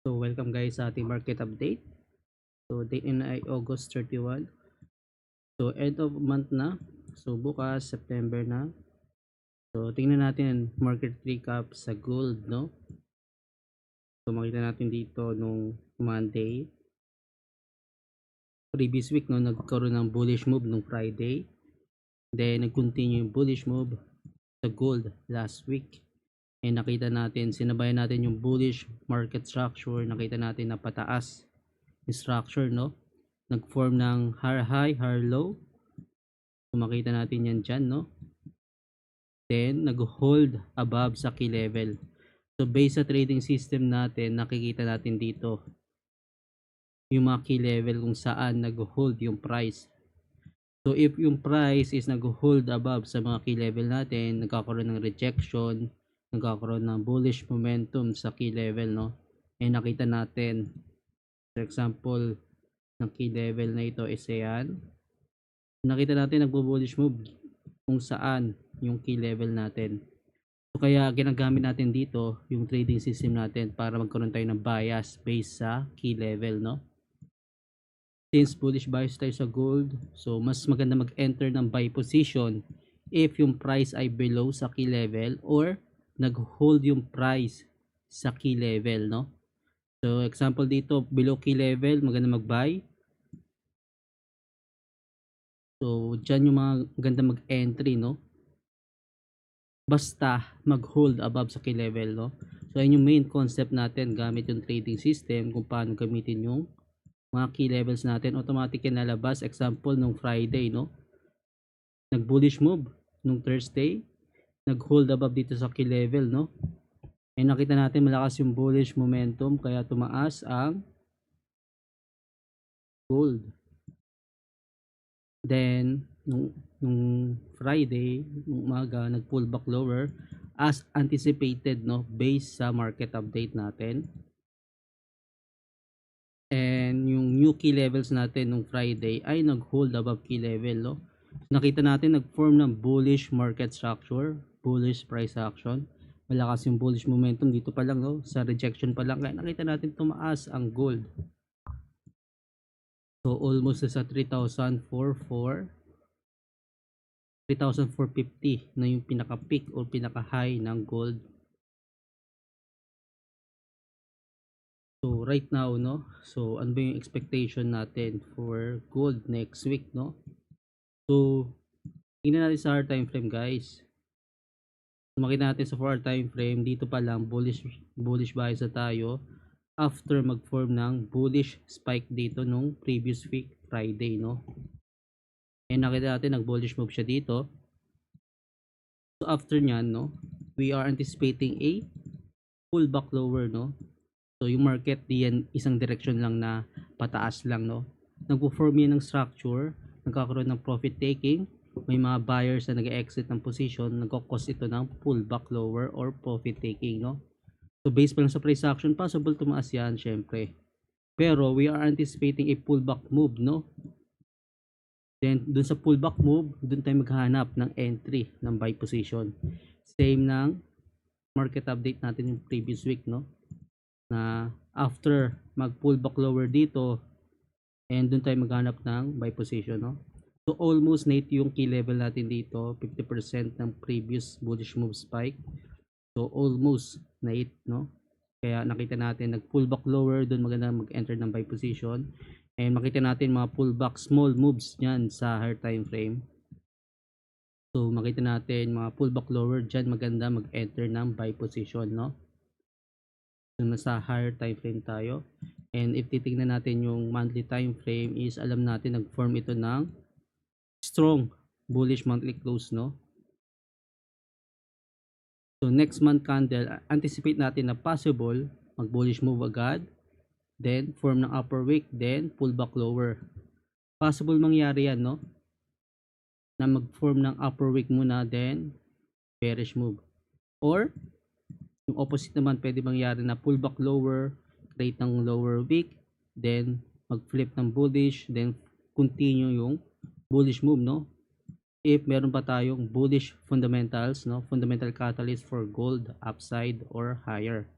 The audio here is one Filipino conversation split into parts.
So welcome guys sa ating market update. So date ay August 31. So end of month na. So bukas September na. So tingnan natin market recap sa gold, no? So makita natin dito nung Monday. Previous week no nagkaroon ng bullish move nung Friday. Then nag-continue yung bullish move sa gold last week. And nakita natin, sinabayan natin yung bullish market structure. Nakita natin na pataas yung structure, no? Nag-form ng higher high, higher low. So makita natin yan dyan, no? Then nag-hold above sa key level. So based sa trading system natin, nakikita natin dito yung mga key level kung saan nag-hold yung price. So if yung price is nag-hold above sa mga key level natin, nagkakaroon ng rejection, nagkakaroon ng bullish momentum sa key level, no? And nakita natin, for example, ng key level na ito is yan. Nakita natin nagbo-bullish move kung saan yung key level natin. So kaya ginagamit natin dito yung trading system natin para magkaroon tayo ng bias based sa key level, no? Since bullish bias tayo sa gold, so mas maganda mag-enter ng buy position if yung price ay below sa key level or nag-hold yung price sa key level, no? So example dito, below key level, maganda mag-buy. So dyan yung mga maganda mag-entry, no? Basta mag-hold above sa key level, no? So ayun yung main concept natin gamit yung trading system kung paano gamitin yung mga key levels natin. Automatic yan nalabas. Example nung Friday, no? Nag-bullish move nung Thursday, nag-hold above dito sa key level, no? And nakita natin malakas yung bullish momentum kaya tumaas ang gold. Then nung Friday, nung umaga, nag-pull back lower as anticipated, no, based sa market update natin. And yung new key levels natin nung Friday ay nag-hold above key level, no? Nakita natin nag-form ng bullish market structure, bullish price action. Malakas yung bullish momentum dito pa lang, no? Sa rejection pa lang kaya nakita natin tumaas ang gold. So almost sa 3,450 na yung pinaka-peak o pinaka-high ng gold. So right now, no? So ano ba yung expectation natin for gold next week, no? So tingnan natin sa hard time frame, guys. So, makita natin sa 4 time frame, dito pa lang bullish bias na tayo after mag-form ng bullish spike dito nung previous week Friday, no? And nakita natin nag-bullish move siya dito. So after nyan, no, we are anticipating a pullback lower, no? So yung market diyan isang direction lang na pataas lang, no? Nagpo-form yan ng structure, nagkakaroon ng profit taking, may mga buyers na nag-exit ng position, nagko-cause ito ng pullback lower or profit taking, no? So based pa lang sa price action, possible tumaas yan syempre. Pero we are anticipating a pullback move, no? Then dun sa pullback move, dun tayo maghahanap ng entry ng buy position. Same ng market update natin yung previous week, no? Na after mag-pull back lower dito and dun tayo maghanap ng buy position, no? So almost na yung key level natin dito, 50% ng previous bullish move spike. So almost na no? Kaya nakita natin nag-pull back lower, dun maganda mag-enter ng buy position. And makita natin mga pullback small moves niyan sa higher time frame. So makita natin mga pullback lower diyan maganda mag-enter ng buy position, no? So nasa higher time frame tayo. And if titingnan natin yung monthly time frame is alam natin nag-form ito ng strong bullish monthly close, no? So next month candle, anticipate natin na possible mag-bullish move agad, then form ng upper wick, then pull back lower. Possible mangyari yan, no? Na mag-form ng upper wick muna, then bearish move. Or yung opposite naman, pwede mangyari na pullback lower, create ng lower wick, then mag-flip ng bullish, then continue yung bullish move, no? If meron pa tayong bullish fundamentals, no? Fundamental catalyst for gold upside or higher.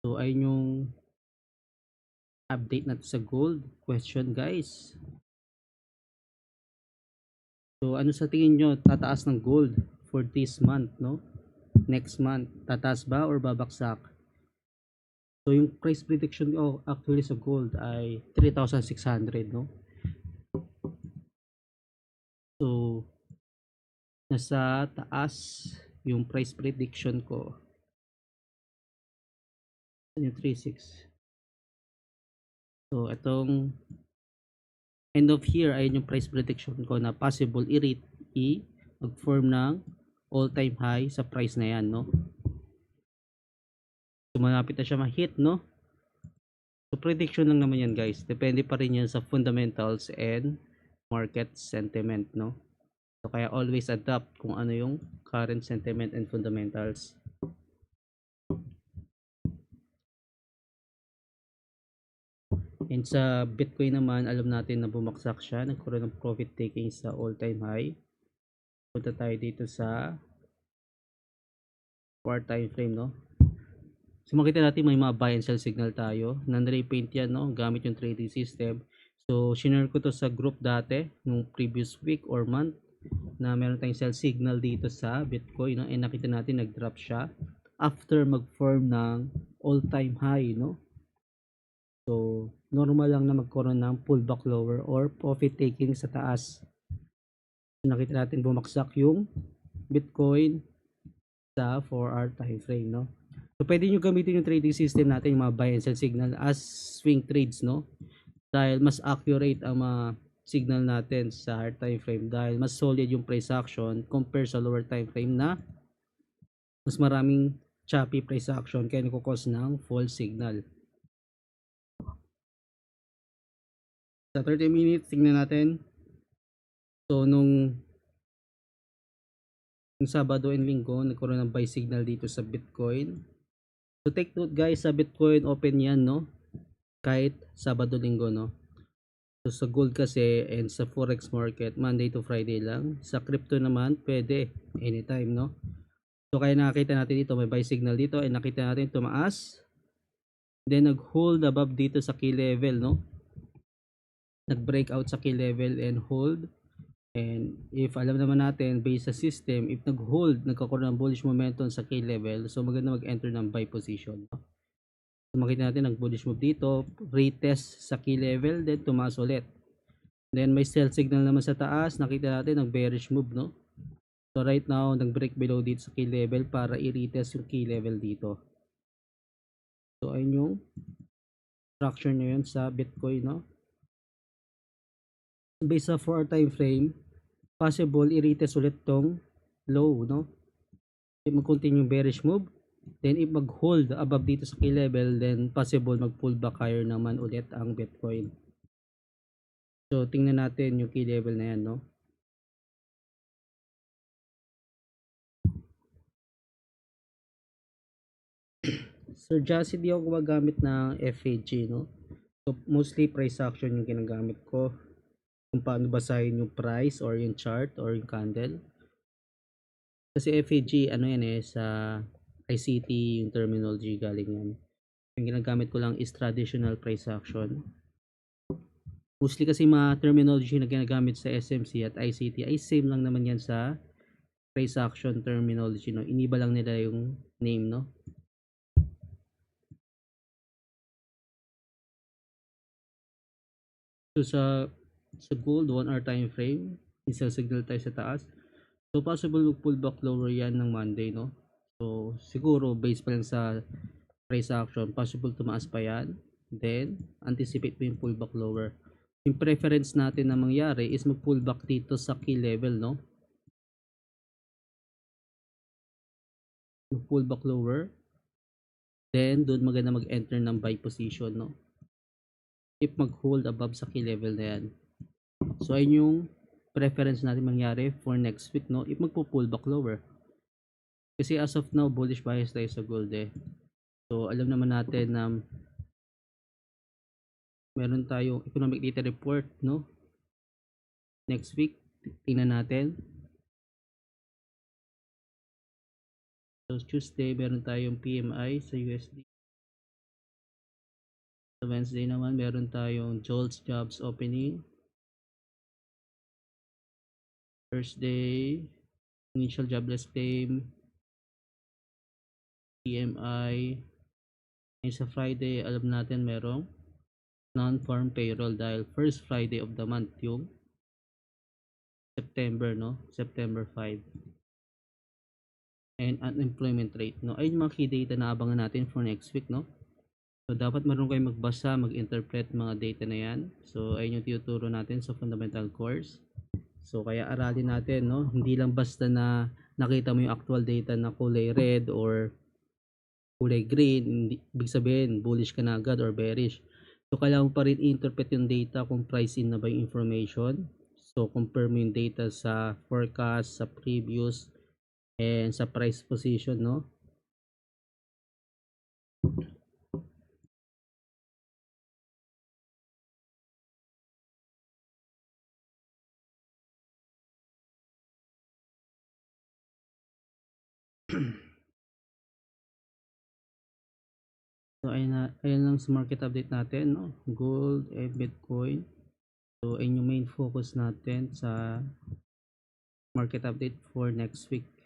So ayun yung update natin sa gold question, guys. So ano sa tingin nyo, tataas ng gold for this month, no? Next month, tataas ba or babaksak? So yung price prediction ko actually sa gold ay 3,600, no? So nasa taas yung price prediction ko. Ano yung 36? So itong end of year ay yung price prediction ko na possible mag-form ng all-time high sa price na yan, no? So malapit na siya ma-hit, no? So prediction lang naman yan, guys. Depende pa rin yan sa fundamentals and market sentiment, no? So kaya always adapt kung ano yung current sentiment and fundamentals. And sa Bitcoin naman, alam natin na bumaksak siya, nagkaroon ng profit taking sa all-time high. Punta tayo dito sa 4 time frame, no? So makita natin may mga buy and sell signal tayo. Non-repaint yan, no? Gamit yung trading system. So shinare ko to sa group dati nung previous week or month na meron tayong sell signal dito sa Bitcoin, no? And nakita natin nag-drop siya after mag-form ng all-time high, no? So normal lang na magkaroon ng pullback lower or profit taking sa taas. So, nakita natin bumaksak yung Bitcoin sa 4-hour time frame, no? So pwede nyo gamitin yung trading system natin, yung mga buy and sell signal as swing trades, no? Dahil mas accurate ang mga signal natin sa higher time frame dahil mas solid yung price action compare sa lower time frame na mas maraming choppy price action kaya nagkukos ng false signal. Sa 30 minutes, tingnan natin. So nung Sabado and Linggo, nagkaroon ng buy signal dito sa Bitcoin. So take note, guys, sa Bitcoin open yan, no? Kahit Sabado, Linggo, no? So sa gold kasi and sa forex market, Monday to Friday lang. Sa crypto naman, pwede anytime, no? So kaya nakita natin dito, may buy signal dito and nakita natin tumaas. Then nag-hold above dito sa key level, no? Nag-breakout sa key level and hold. And if alam naman natin based sa system, if nag-hold, nagkakaroon ng bullish momentum sa key level, so maganda mag-enter ng buy position, no? So makita natin nag-bullish move dito, retest sa key level, then tumaas ulit. Then may sell signal naman sa taas, nakita natin nag-bearish move, no? So right now, nag-break below dito sa key level para i-retest yung key level dito. So ayun yung structure nyo yun sa Bitcoin, no? Based sa 4-hour time frame, possible i-retest ulit tong low, no? If mag-continue bearish move, then if mag-hold above dito sa key level, then possible mag-pull back higher naman ulit ang Bitcoin. So tingnan natin yung key level na yan, no? So just hindi ako gumagamit ng FAG, no? So mostly price action yung ginagamit ko. Kung paano basahin yung price or yung chart or yung candle. Kasi FAG, ano yan sa ICT yung terminology galing yan. Yung ginagamit ko lang is traditional price action. Mostly kasi mga terminology na ginagamit sa SMC at ICT ay same lang naman yan sa price action terminology, no? Iniba lang nila yung name, no? So sa gold 1 hour time frame, isang signal tayo sa taas. So possible mag pullback lower yan ng Monday, no? So siguro based pa lang sa price action, possible tumaas pa yan. Then anticipate mo yung pullback lower. Yung preference natin na mangyari is mag pullback dito sa key level, no? Mag pullback lower. Then doon maganda mag-enter ng buy position, no? If mag-hold above sa key level na yan. So ayun yung preference natin mangyari for next week, no? If magpo-pullback lower. Kasi as of now, bullish bias tayo sa gold, eh. So alam naman natin na meron tayong economic data report, no? Next week, tingnan natin. So Tuesday, meron tayong PMI sa USD. Sa Wednesday naman, meron tayong JOLTS jobs opening. Thursday, initial jobless claim, PMI. Ngayon sa Friday, alam natin merong non-farm payroll dahil first Friday of the month yung September, no? September 5. And unemployment rate, no? Ayun yung mga key data na abangan natin for next week, no? So dapat marunong kayong magbasa, mag-interpret mga data na yan. So ayun yung tinuturo natin sa fundamental course. So kaya aralin natin, no? Hindi lang basta na nakita mo yung actual data na kulay red or kulay green, ibig sabihin bullish ka na agad or bearish. So kailangan mo pa rin i-interpret yung data kung price in na ba yung information. So compare mo yung data sa forecast, sa previous, and sa price position, no? So ayun lang sa market update natin, no? Gold and Bitcoin. So ayun yung main focus natin sa market update for next week.